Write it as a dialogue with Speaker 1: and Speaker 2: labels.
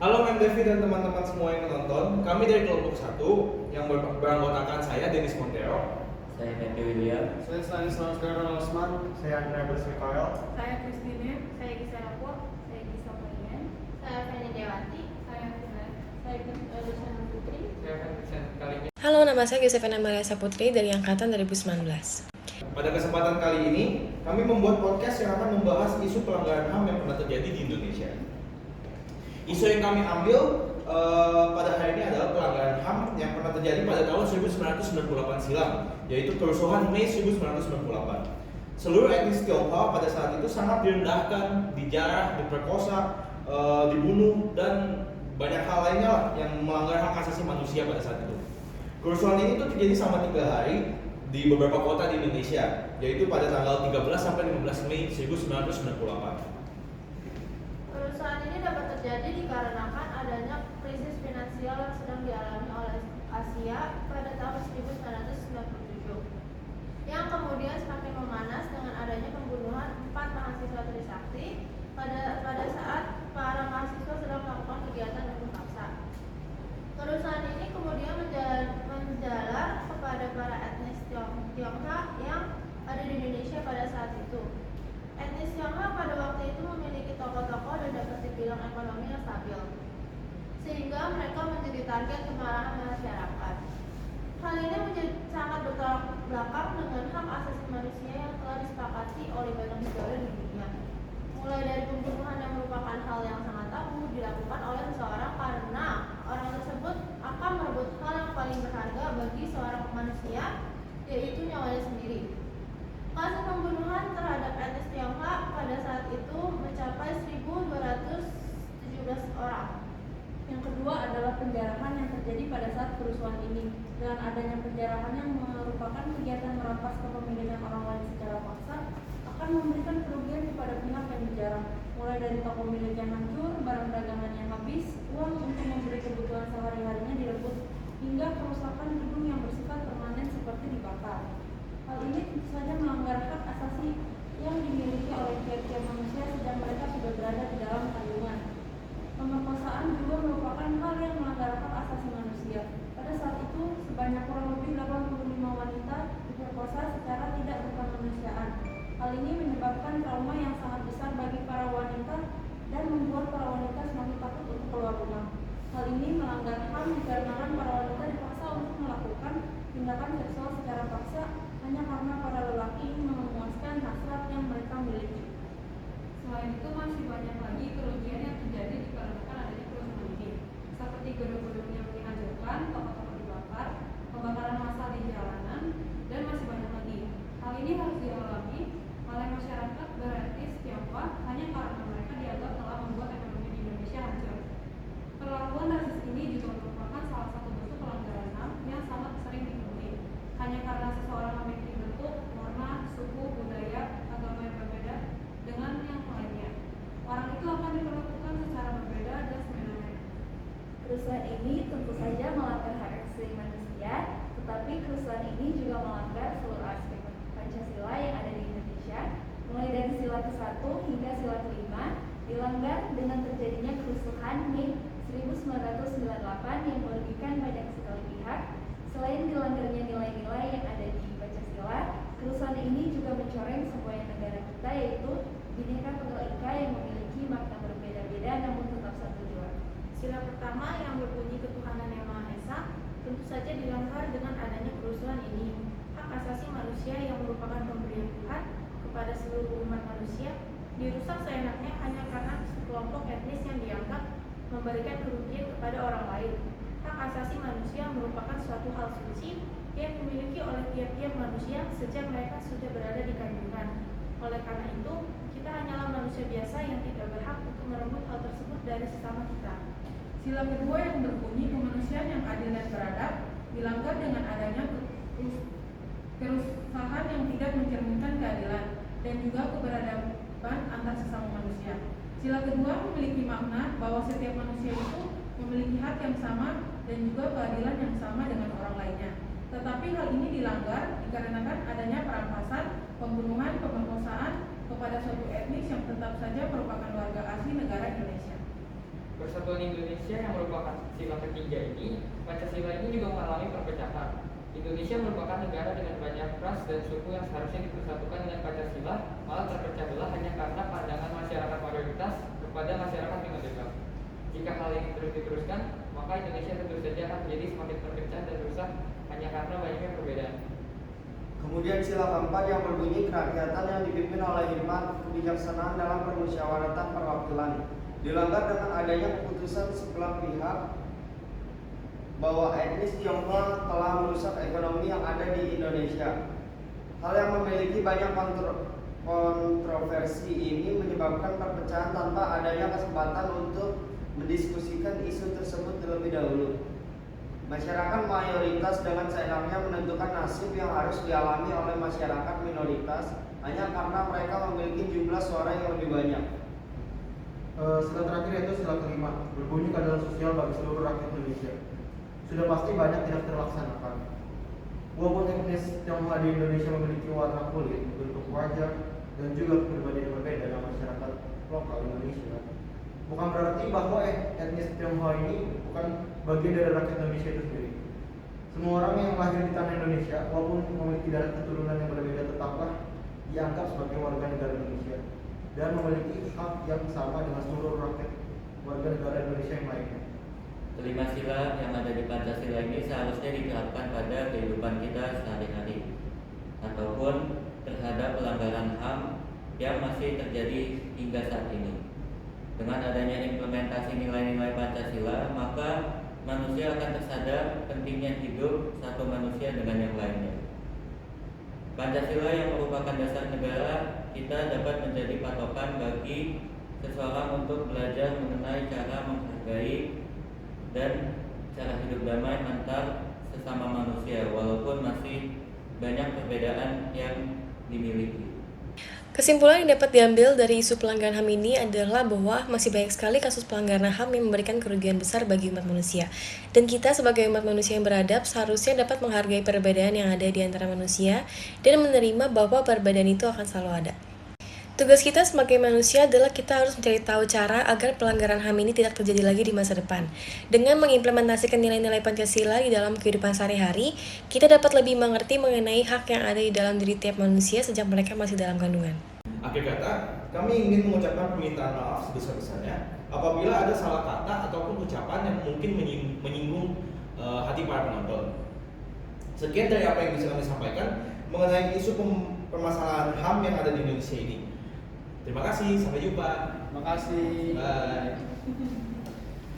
Speaker 1: Halo Mem Devi dan teman-teman semua yang menonton. Kami dari kelompok 1 yang beranggotakan saya Dennis Montero.
Speaker 2: Saya Fendi William.
Speaker 3: Saya Stanislaus Darul Osman.
Speaker 4: Saya Andreas Mikael.
Speaker 5: Saya Christine. Saya Gisela Rapor. Saya Gisa Marian.
Speaker 6: Saya Feni Dewati.
Speaker 5: Saya Finan. Saya Luciana Putri.
Speaker 3: Saya Vincent Kalimi.
Speaker 7: Halo, nama saya Yosefina Maria Saputri dari Angkatan 2019.
Speaker 1: Pada kesempatan kali ini, kami membuat podcast yang akan membahas isu pelanggaran HAM yang pernah terjadi di Indonesia. Isu yang kami ambil pada hari ini adalah pelanggaran HAM yang pernah terjadi pada tahun 1998 silam, yaitu kerusuhan Mei 1998. Seluruh etnis Tionghoa pada saat itu sangat direndahkan, dijarah, diperkosa, dibunuh, dan banyak hal lainnya lah yang melanggar hak asasi manusia pada saat itu. Kerusuhan ini tuh terjadi selama 3 hari di beberapa kota di Indonesia, yaitu pada tanggal 13 sampai 15 Mei 1998.
Speaker 6: Kerusuhan ini dapat terjadi dikarenakan adanya krisis finansial yang sedang dialami oleh Asia pada tahun 1997, yang kemudian semakin memanas dengan adanya pembunuhan 4 mahasiswa Trisakti pada saat para mahasiswa sedang melakukan kegiatan unjuk paksa. Kerusuhan ini kemudian menjalar kepada para etnis Tionghoa yang ada di Indonesia pada saat itu. Etnis Tionghoa pada waktu itu memiliki tokoh-tokoh dan dapat dibilang ekonomi yang stabil, sehingga mereka menjadi target kemarahan masyarakat. Hal ini menjadi sangat bertolak belakang dengan hak asasi manusia yang telah disepakati oleh banyak negara di dunia. Mulai dari pembunuhan yang merupakan hal yang sangat tabu dilakukan oleh seseorang karena orang tersebut akan merebut hal yang paling berharga bagi seorang manusia, yaitu nyawanya sendiri. Kasus pembunuhan terhadap etnis Tionghoa pada saat itu mencapai 1.217 orang.
Speaker 5: Yang kedua adalah penjarahan yang terjadi pada saat kerusuhan ini. Dengan adanya penjarahan yang merupakan kegiatan merampas kepemilikan orang lain secara paksa, akan memberikan kerugian kepada pihak yang dijarah, mulai dari toko milik yang hancur, barang dagangan yang habis, uang untuk membeli kebutuhan sehari-harinya direbut, hingga kerusakan gedung yang bersifat permanen seperti dibakar. Hal ini tentu saja melanggar hak asasi yang dimiliki oleh tiap-tiap manusia sejak mereka sudah berada di dalam kandungan. Pemerkosaan juga merupakan hal yang melanggar hak asasi manusia. Pada saat itu, sebanyak kurang lebih 85 wanita diperkosa secara tidak berkemanusiaan. Hal ini menyebabkan trauma yang sangat besar bagi para wanita dan membuat para wanita semakin takut untuk keluar rumah. Hal ini melanggar HAM dikarenakan para wanita dipaksa untuk melakukan tindakan seksual secara paksa hanya karena para lelaki ingin memuaskan hasrat yang mereka miliki. Selain itu, masih banyak lagi kerugian yang terjadi dikarenakan adanya kerusuhan ini, seperti gedung-gedung yang dihancurkan, toko-toko dibakar, pembakaran massal di jalanan, dan masih banyak lagi. Hal ini harus dialami oleh masyarakat beretnis Tionghoa hanya karena mereka dianggap telah membuat ekonomi di Indonesia hancur. Perlakuan rasis ini juga merupakan salah satu bentuk pelanggaran HAM yang sangat sering ditemui, hanya karena seseorang memiliki bentuk, warna, suku, budaya, agama yang berbeda dengan yang lainnya. Orang itu akan diperlakukan secara berbeda dan semena-mena.
Speaker 8: Kerusuhan ini tentu saja melanggar hak asasi manusia, tetapi kerusuhan ini juga melanggar seluruh aspek Pancasila yang ada di Indonesia, mulai dari sila ke-1 hingga sila ke-5, dilanggar dengan terjadinya kerusuhan Mei 1998 yang merugikan banyak sekali pihak. Selain dilanggarnya nilai-nilai yang ada di Pancasila, kerusuhan ini juga mencoreng semboyan negara kita, yaitu Bhinneka Tunggal Ika yang memiliki makna berbeda-beda namun tetap satu jua.
Speaker 6: Sila pertama yang berbunyi ketuhanan yang Maha Esa tentu saja dilanggar dengan adanya kerusuhan ini. Hak asasi manusia yang merupakan pemberian Tuhan kepada seluruh umat manusia dirusak seenaknya hanya karena sekelompok etnis yang dianggap memberikan kerugian kepada orang lain. Hak asasi manusia merupakan suatu hal suci yang dimiliki oleh tiap-tiap manusia sejak mereka sudah berada di kandungan. Oleh karena itu, kita hanyalah manusia biasa yang tidak berhak untuk merebut hal tersebut dari sesama kita.
Speaker 5: Sila kedua yang berbunyi kemanusiaan yang adil dan beradab dilanggar dengan adanya kerusuhan yang tidak mencerminkan keadilan dan juga keberadaban antar sesama manusia. Sila kedua memiliki makna bahwa setiap manusia itu memiliki hak yang sama dan juga keadilan yang sama dengan orang lainnya. Tetapi hal ini dilanggar dikarenakan adanya perampasan, pembunuhan, pemerkosaan kepada suatu etnis yang tetap saja merupakan warga asli negara Indonesia.
Speaker 3: Persatuan Indonesia yang merupakan sila ketiga ini, Pancasila ini juga mengalami perpecahan. Indonesia merupakan negara dengan banyak ras dan suku yang seharusnya dipersatukan dengan Pancasila, malah terpecah belah hanya karena pandangan masyarakat mayoritas kepada masyarakat minoritas. Jika hal ini terus diteruskan, maka Indonesia tentu saja akan menjadi semakin terpecah dan rusak hanya karena banyaknya perbedaan.
Speaker 2: Kemudian sila keempat yang berbunyi kerakyatan yang dipimpin oleh hikmat kebijaksanaan dalam permusyawaratan perwakilan dilanggar dengan adanya keputusan sebelah pihak bahwa etnis Tionghoa telah merusak ekonomi yang ada di Indonesia. Hal yang memiliki banyak kontroversi ini menyebabkan perpecahan tanpa adanya kesempatan untuk mendiskusikan isu tersebut terlebih dahulu. Masyarakat mayoritas dengan seenaknya menentukan nasib yang harus dialami oleh masyarakat minoritas hanya karena mereka memiliki jumlah suara yang lebih banyak.
Speaker 4: Sila terakhir yaitu sila kelima, berbunyi keadilan sosial bagi seluruh rakyat Indonesia. Sudah pasti banyak tidak terlaksanakan. Walaupun etnis Tionghoa di Indonesia memiliki warna kulit, bentuk wajah, dan juga kepribadian yang berbeda dalam masyarakat lokal Indonesia, bukan berarti bahwa etnis Tionghoa ini bukan bagian dari rakyat Indonesia itu sendiri. Semua orang yang lahir di tanah Indonesia, walaupun memiliki darah keturunan yang berbeda, tetaplah dianggap sebagai warga negara Indonesia dan memiliki hak yang sama dengan seluruh rakyat warga negara Indonesia yang lainnya.
Speaker 9: Kelima sila yang ada di Pancasila ini seharusnya diterapkan pada kehidupan kita sehari-hari ataupun terhadap pelanggaran HAM yang masih terjadi hingga saat ini. Dengan adanya implementasi nilai-nilai Pancasila, maka manusia akan tersadar pentingnya hidup satu manusia dengan yang lainnya. Pancasila yang merupakan dasar negara kita dapat menjadi patokan bagi seseorang untuk belajar mengenai cara menghargai dan cara hidup damai antar sesama manusia walaupun masih banyak perbedaan yang dimiliki.
Speaker 7: Kesimpulan yang dapat diambil dari isu pelanggaran HAM ini adalah bahwa masih banyak sekali kasus pelanggaran HAM yang memberikan kerugian besar bagi umat manusia. Dan kita sebagai umat manusia yang beradab seharusnya dapat menghargai perbedaan yang ada di antara manusia dan menerima bahwa perbedaan itu akan selalu ada. Tugas kita sebagai manusia adalah kita harus mencari tahu cara agar pelanggaran HAM ini tidak terjadi lagi di masa depan. Dengan mengimplementasikan nilai-nilai Pancasila di dalam kehidupan sehari-hari, kita dapat lebih mengerti mengenai hak yang ada di dalam diri tiap manusia sejak mereka masih dalam kandungan.
Speaker 1: Akhir kata, kami ingin mengucapkan permintaan maaf sebesar-besarnya apabila ada salah kata ataupun ucapan yang mungkin menyinggung hati para penonton. Sekian dari apa yang bisa kami sampaikan mengenai isu permasalahan HAM yang ada di Indonesia ini. Terima kasih, sampai jumpa.
Speaker 3: Terima kasih.
Speaker 1: Bye.